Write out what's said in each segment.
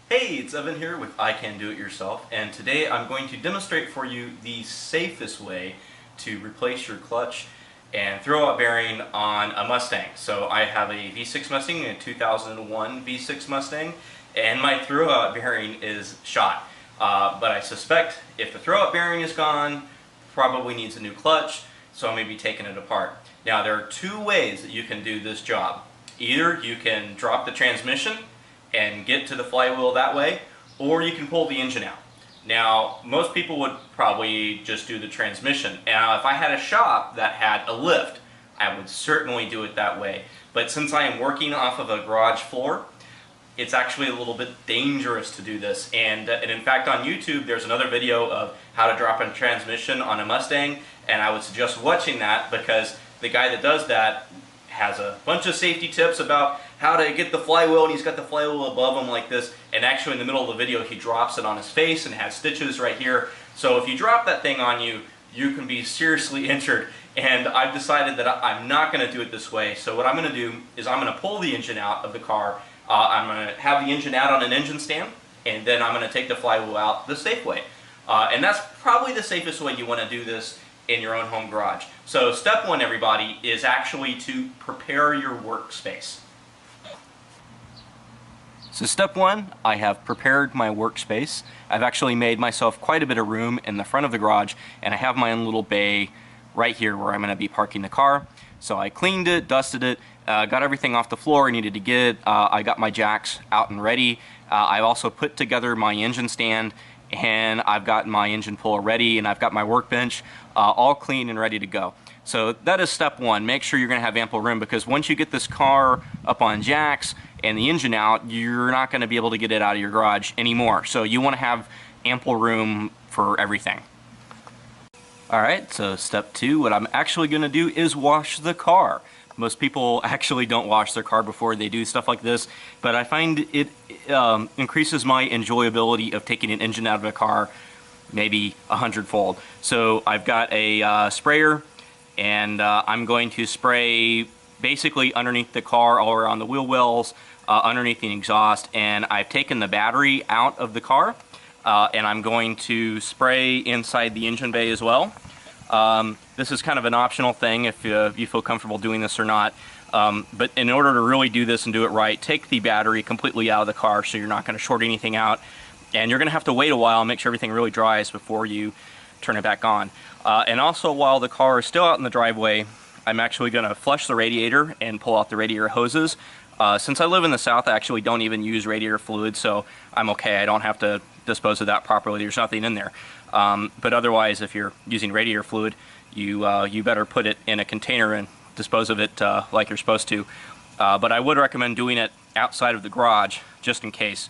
Hey, it's Evan here with I Can Do It Yourself, and today I'm going to demonstrate for you the safest way to replace your clutch and throwout bearing on a Mustang. So I have a V6 Mustang, a 2001 V6 Mustang, and my throwout bearing is shot. But I suspect if the throwout bearing is gone, probably needs a new clutch, so I'm going to be taking it apart. Now there are two ways that you can do this job. Either you can drop the transmission and get to the flywheel that way, or you can pull the engine out. Now, most people would probably just do the transmission. Now, if I had a shop that had a lift, I would certainly do it that way. But since I am working off of a garage floor, it's actually a little bit dangerous to do this. And in fact, on YouTube, there's another video of how to drop a transmission on a Mustang, and I would suggest watching that because the guy that does that has a bunch of safety tips about how to get the flywheel, and he's got the flywheel above him like this, and actually in the middle of the video he drops it on his face and has stitches right here. So if you drop that thing on you, you can be seriously injured, and I've decided that I'm not going to do it this way. So what I'm going to do is I'm going to pull the engine out of the car. I'm going to have the engine out on an engine stand, and then I'm going to take the flywheel out the safe way. And that's probably the safest way you want to do this in your own home garage. So step one, everybody, is actually to prepare your workspace. So step one, I have prepared my workspace. I've actually made myself quite a bit of room in the front of the garage, and I have my own little bay right here where I'm going to be parking the car. So I cleaned it, dusted it, got everything off the floor I needed to get. I got my jacks out and ready. I've also put together my engine stand, and I've got my engine puller ready, and I've got my workbench all clean and ready to go. So that is step one. Make sure you're going to have ample room, because once you get this car up on jacks and the engine out, you're not going to be able to get it out of your garage anymore. So you want to have ample room for everything. Alright, so step two, what I'm actually going to do is wash the car. Most people actually don't wash their car before they do stuff like this, but I find it increases my enjoyability of taking an engine out of a car maybe 100-fold. So I've got a sprayer, and I'm going to spray basically underneath the car, all around the wheel wells, underneath the exhaust, and I've taken the battery out of the car, and I'm going to spray inside the engine bay as well. This is kind of an optional thing if you feel comfortable doing this or not. But in order to really do this and do it right, take the battery completely out of the car so you're not going to short anything out. And you're going to have to wait a while and make sure everything really dries before you turn it back on. And also, while the car is still out in the driveway, I'm actually going to flush the radiator and pull out the radiator hoses. Since I live in the South, I actually don't even use radiator fluid, so I'm okay. I don't have to dispose of that properly. There's nothing in there. But otherwise, if you're using radiator fluid, you better put it in a container and dispose of it like you're supposed to. But I would recommend doing it outside of the garage, just in case,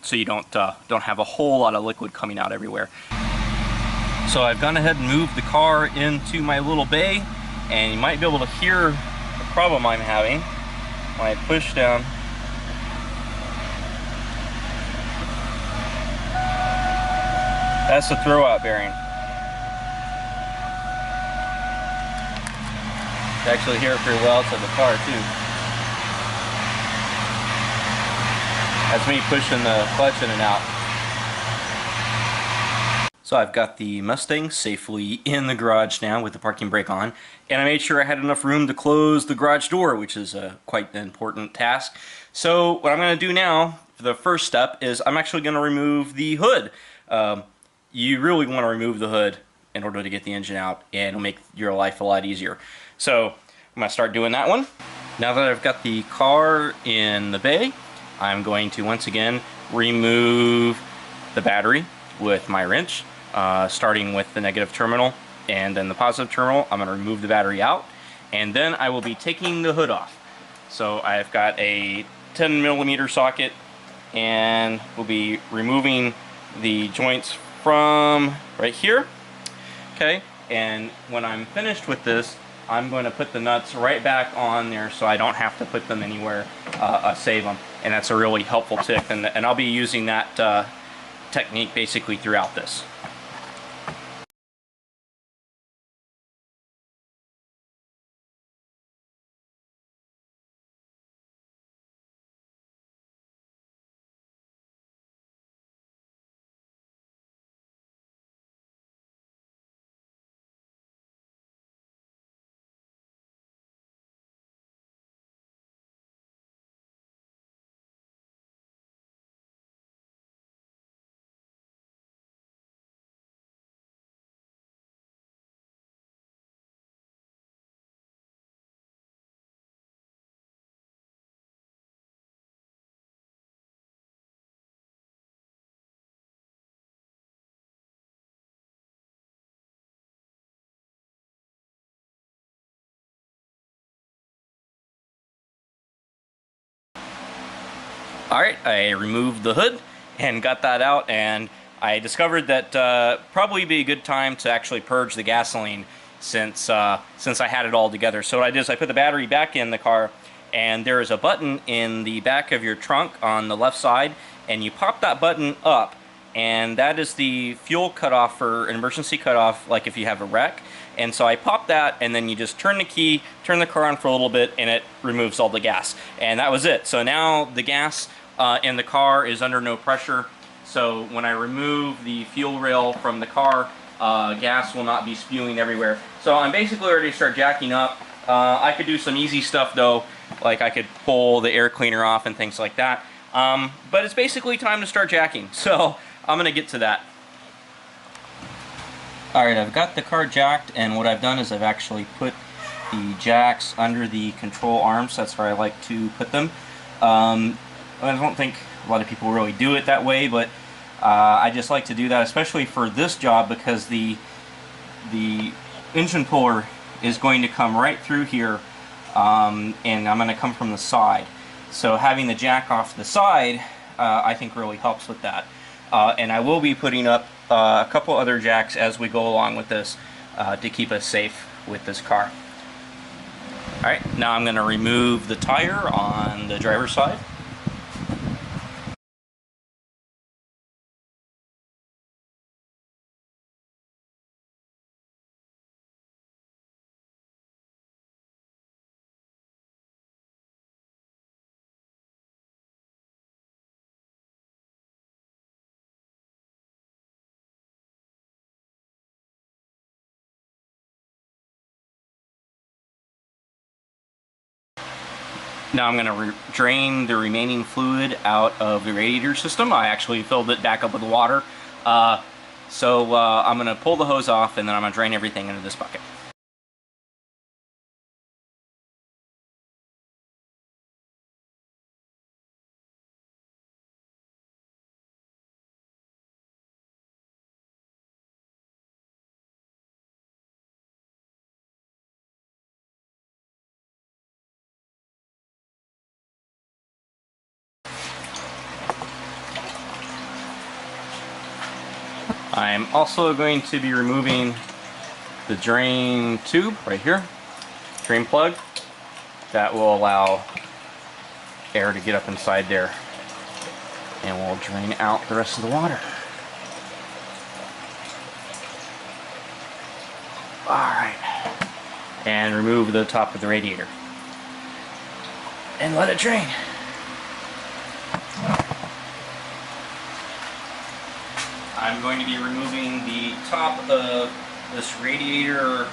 so you don't have a whole lot of liquid coming out everywhere. So I've gone ahead and moved the car into my little bay, and you might be able to hear the problem I'm having when I push down. That's the throwout bearing. You actually hear it pretty well outside the car too. That's me pushing the clutch in and out. So I've got the Mustang safely in the garage now with the parking brake on, and I made sure I had enough room to close the garage door, which is quite an important task. So what I'm going to do now, for the first step, is I'm actually going to remove the hood. You really want to remove the hood in order to get the engine out, and it'll make your life a lot easier. So I'm going to start doing that one. Now that I've got the car in the bay, I'm going to once again remove the battery with my wrench, starting with the negative terminal and then the positive terminal. I'm going to remove the battery out, and then I will be taking the hood off. So I've got a 10mm socket, and we'll be removing the joints from right here. Okay, and when I'm finished with this, I'm going to put the nuts right back on there so I don't have to put them anywhere, save them. And that's a really helpful tip, and I'll be using that technique basically throughout this. Alright, I removed the hood and got that out, and I discovered that probably be a good time to actually purge the gasoline since I had it all together. So what I did is I put the battery back in the car, and there is a button in the back of your trunk on the left side, and you pop that button up, and that is the fuel cutoff for an emergency cutoff, like if you have a wreck. And so I popped that, and then you just turn the key, turn the car on for a little bit, and it removes all the gas. And that was it. So now the gas in the car is under no pressure. So when I remove the fuel rail from the car, gas will not be spewing everywhere. So I'm basically ready to start jacking up. I could do some easy stuff though, like I could pull the air cleaner off and things like that. But it's basically time to start jacking. So I'm gonna get to that. Alright, I've got the car jacked, and what I've done is I've actually put the jacks under the control arms. That's where I like to put them. I don't think a lot of people really do it that way, but I just like to do that, especially for this job, because the engine puller is going to come right through here, and I'm going to come from the side. So having the jack off the side, I think really helps with that. And I will be putting up a couple other jacks as we go along with this to keep us safe with this car. Alright, now I'm going to remove the tire on the driver's side. Now I'm going to drain the remaining fluid out of the radiator system. I actually filled it back up with water. So I'm going to pull the hose off, and then I'm going to drain everything into this bucket. I'm also going to be removing the drain tube right here, drain plug. That will allow air to get up inside there, and we'll drain out the rest of the water. Alright, and remove the top of the radiator and let it drain. I'm going to be removing the top of this radiator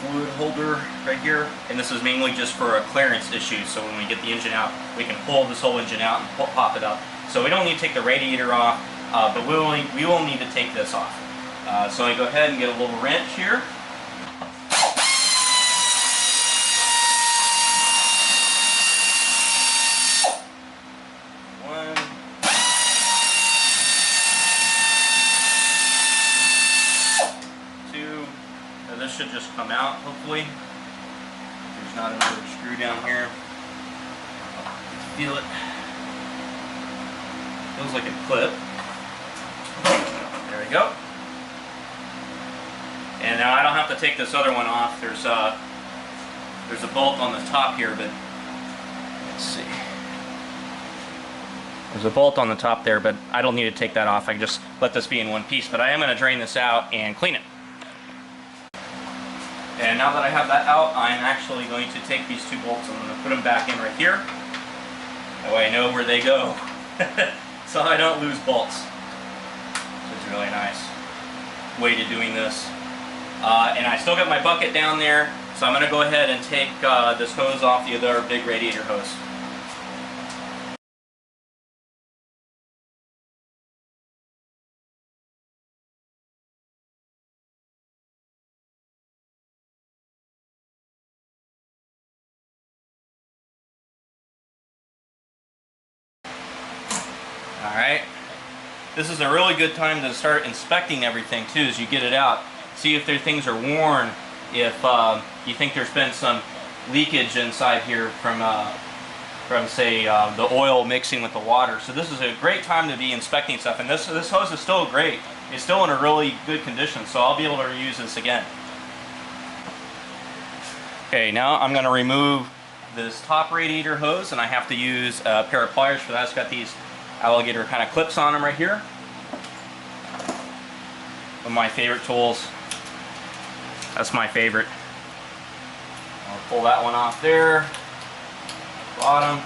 fluid holder right here, and this is mainly just for a clearance issue, so when we get the engine out, we can pull this whole engine out and pop it up. So we don't need to take the radiator off, but we will need to take this off. So I go ahead and get a little wrench here. This should just come out, hopefully. There's not another screw down here. Feel it. Feels like a clip. There we go. And now I don't have to take this other one off. There's a bolt on the top here, but let's see. There's a bolt on the top there, but I don't need to take that off. I can just let this be in one piece. But I am going to drain this out and clean it. And now that I have that out, I'm actually going to take these two bolts and I'm going to put them back in right here. That way I know where they go. So I don't lose bolts. Which is a really nice way to doing this. And I still got my bucket down there, so I'm going to go ahead and take this hose off the other big radiator hose. Alright, this is a really good time to start inspecting everything too as you get it out. See if things are worn, if you think there's been some leakage inside here from from say the oil mixing with the water. So this is a great time to be inspecting stuff, and this hose is still great. It's still in a really good condition, so I'll be able to reuse this again. Okay, now I'm going to remove this top radiator hose, and I have to use a pair of pliers for that. It's got these alligator kind of clips on them right here. One of my favorite tools. That's my favorite. I'll pull that one off there. Bottom.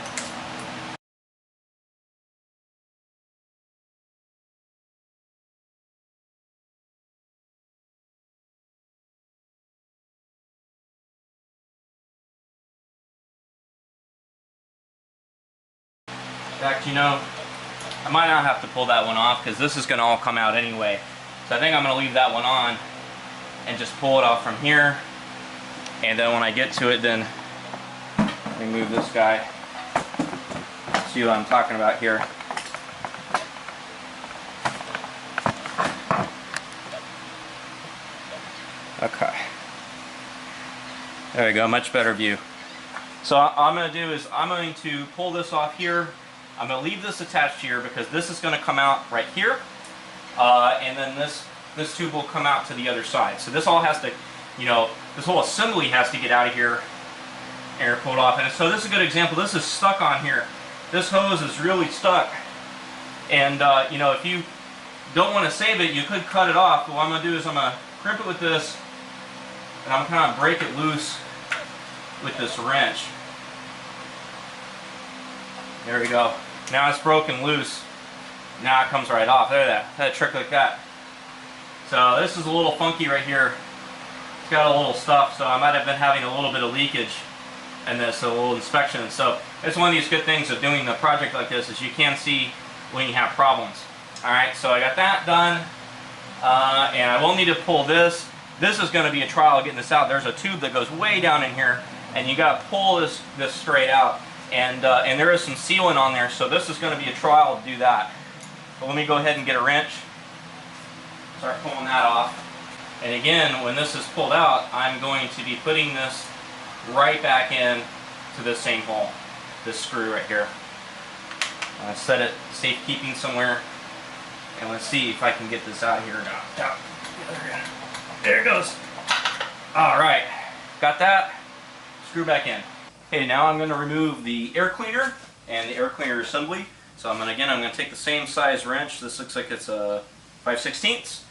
In fact, you know, I might not have to pull that one off because this is going to all come out anyway. So I think I'm going to leave that one on and just pull it off from here. And then when I get to it, then remove this guy. See what I'm talking about here. Okay. There we go, much better view. So what I'm going to do is I'm going to pull this off here. I'm going to leave this attached here because this is going to come out right here. And then this tube will come out to the other side. So this all has to, you know, this whole assembly has to get out of here and pulled off. And so this is a good example. This is stuck on here. This hose is really stuck. And you know, if you don't want to save it, you could cut it off. But what I'm going to do is I'm going to crimp it with this, and I'm going to break it loose with this wrench. There we go. Now it's broken loose. Now it comes right off. There, that trick like that. So this is a little funky right here. It's got a little stuff, so I might have been having a little bit of leakage in this, a little inspection. So it's one of these good things of doing a project like this is you can see when you have problems. Alright, so I got that done. And I will need to pull this. This is going to be a trial getting this out. There's a tube that goes way down in here, and you got to pull this straight out. And there is some sealant on there, so this is going to be a trial to do that. But let me go ahead and get a wrench. Start pulling that off. And again, when this is pulled out, I'm going to be putting this right back in to this same hole. This screw right here. Set it safekeeping somewhere. And let's see if I can get this out of here now. There it goes. Alright. Got that. Screw back in. Okay, now I'm going to remove the air cleaner and the air cleaner assembly. So I'm going to take the same size wrench. This looks like it's a 5/16,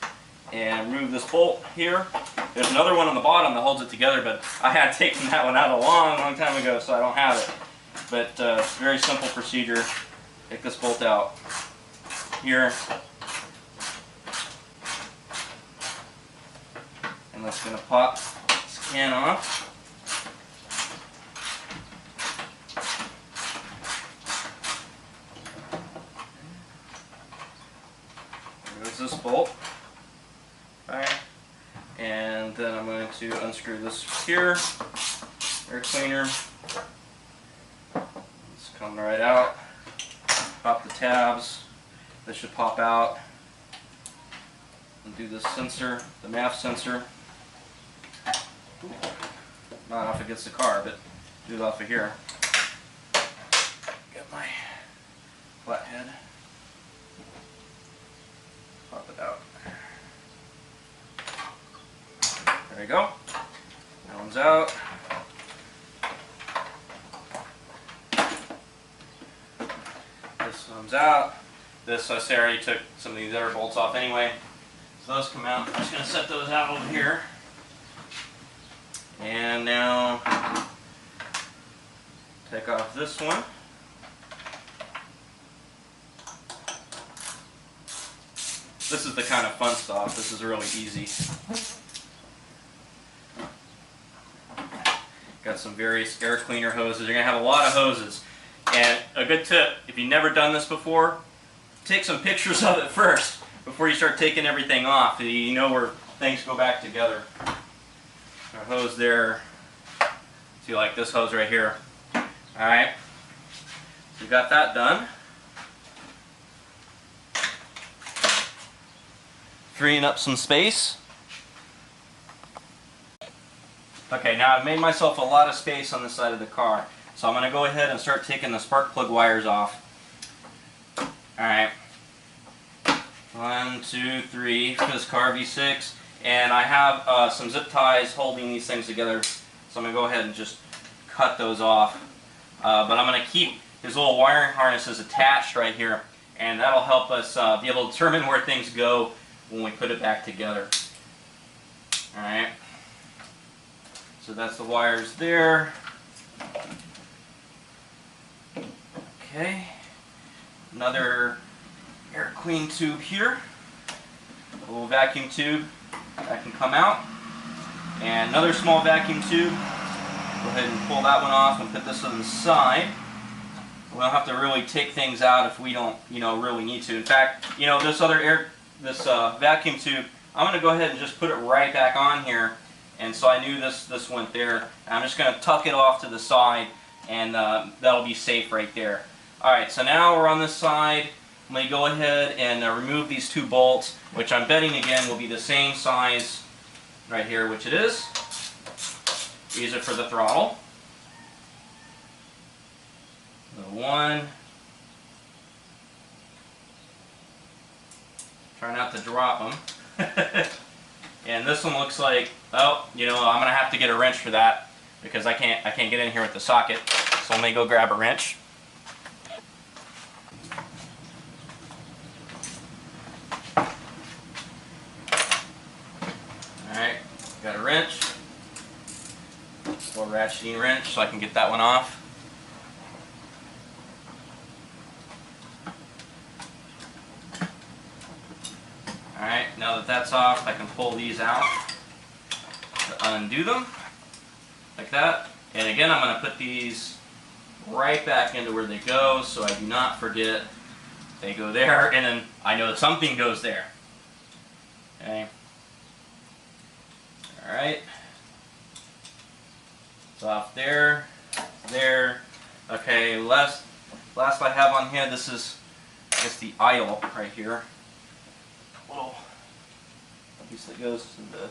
and remove this bolt here. There's another one on the bottom that holds it together, but I had taken that one out a long time ago, so I don't have it. But very simple procedure. Take this bolt out here, and that's going to pop this can off. This bolt. Alright. And then I'm going to unscrew this here. Air cleaner. It's coming right out. Pop the tabs. This should pop out. Undo this sensor, the MAF sensor. Not off against the car, but do it off of here. Get my flathead. Pop it out. There we go. That one's out. This one's out. This, I already took some of these other bolts off anyway. So those come out. I'm just going to set those out over here. And now, take off this one. This is the kind of fun stuff. This is really easy. Got some various air cleaner hoses. You're going to have a lot of hoses. And a good tip, if you've never done this before, take some pictures of it first before you start taking everything off. You know where things go back together. Our hose there. See, like this hose right here. Alright. So we got that done. Freeing up some space. Okay, now I've made myself a lot of space on the side of the car. So I'm going to go ahead and start taking the spark plug wires off. Alright. 1, 2, 3 for this car V6. And I have some zip ties holding these things together. So I'm going to go ahead and just cut those off. But I'm going to keep these little wiring harnesses attached right here. And that'll help us be able to determine where things go when we put it back together. Alright. So that's the wires there. Okay. Another air clean tube here. A little vacuum tube that can come out. And another small vacuum tube. Go ahead and pull that one off and put this on the side. We don't have to really take things out if we don't, really need to. In fact, this other vacuum tube, I'm going to go ahead and just put it right back on here. And so I knew this went there. And I'm just going to tuck it off to the side, and that'll be safe right there. Alright, so now we're on this side. I'm going to go ahead and remove these 2 bolts, which I'm betting again will be the same size right here, which it is. These are for the throttle. The 1. Try not to drop them. And this one looks like, oh, I'm going to have to get a wrench for that because I can't get in here with the socket. So let me go grab a wrench. Alright, got a wrench. Or ratcheting wrench so I can get that one off. Alright, now that that's off, I can pull these out to undo them, like that. And again, I'm going to put these right back into where they go so I do not forget they go there, and then I know that something goes there. Okay. Alright. It's off there, there. Okay, last I have on here, this is, I guess, the idle right here. Little piece that goes to the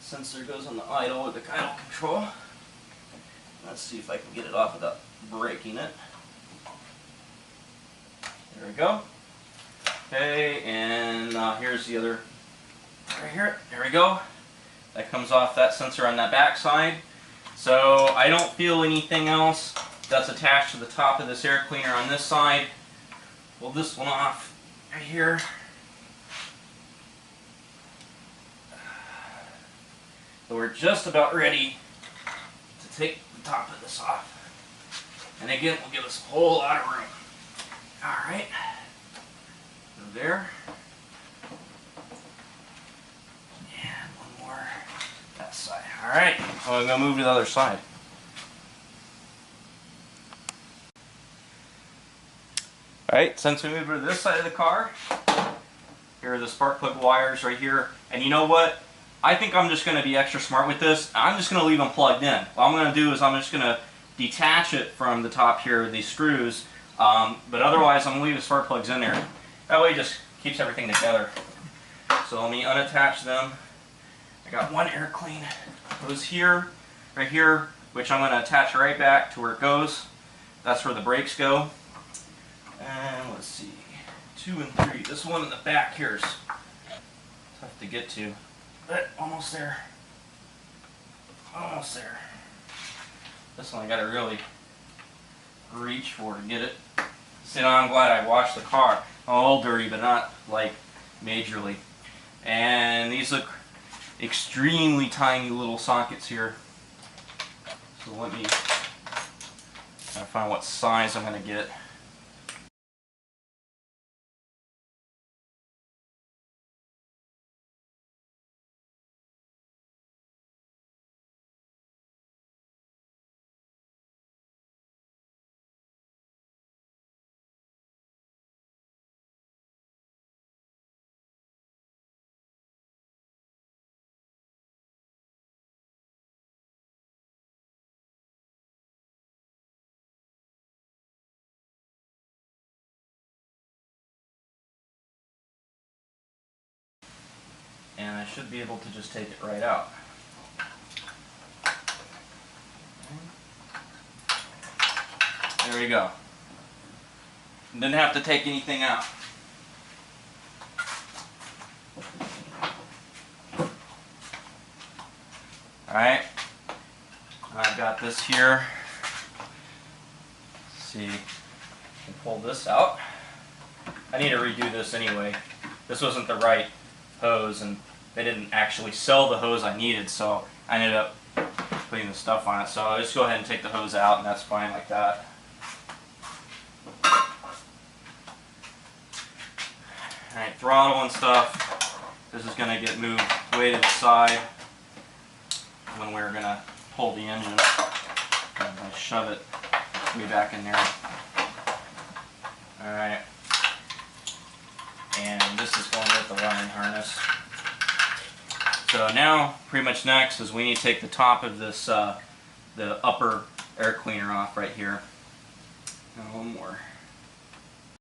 sensor goes on the idle with the idle control. Let's see if I can get it off without breaking it. There we go. Okay, and here's the other right here. There we go. That comes off that sensor on that back side. So I don't feel anything else that's attached to the top of this air cleaner on this side. Pull this one off right here. So we're just about ready to take the top of this off. And again, will give us a whole lot of room. Alright. Go there. And one more that side. Alright. So I'm going to move to the other side. Alright, since we moved to this side of the car, here are the spark plug wires right here. And you know what? I think I'm just going to be extra smart with this. I'm just going to leave them plugged in. What I'm going to do is I'm just going to detach it from the top here, these screws. But otherwise, I'm going to leave the spark plugs in there. That way it just keeps everything together. So let me unattach them. I got one air clean. It goes here, right here, which I'm going to attach right back to where it goes. That's where the brakes go. And let's see, 2 and 3. This one in the back here is tough to get to. But almost there. Almost there. This one I gotta really reach for to get it. See, now I'm glad I washed the car. All dirty, but not like majorly. And these look extremely tiny little sockets here. So let me try to find what size I'm gonna get. And I should be able to just take it right out. There we go. Didn't have to take anything out. Alright, I've got this here. Let's see, I can pull this out. I need to redo this anyway. This wasn't the right hose, and they didn't actually sell the hose I needed, so I ended up putting the stuff on it. So I'll just go ahead and take the hose out, and that's fine like that. Alright, throttle and stuff. This is going to get moved way to the side when we're going to pull the engine. And I shove it way back in there. Alright. And this is going with the wiring harness. So now, pretty much next is we need to take the top of this, the upper air cleaner off right here. And one more.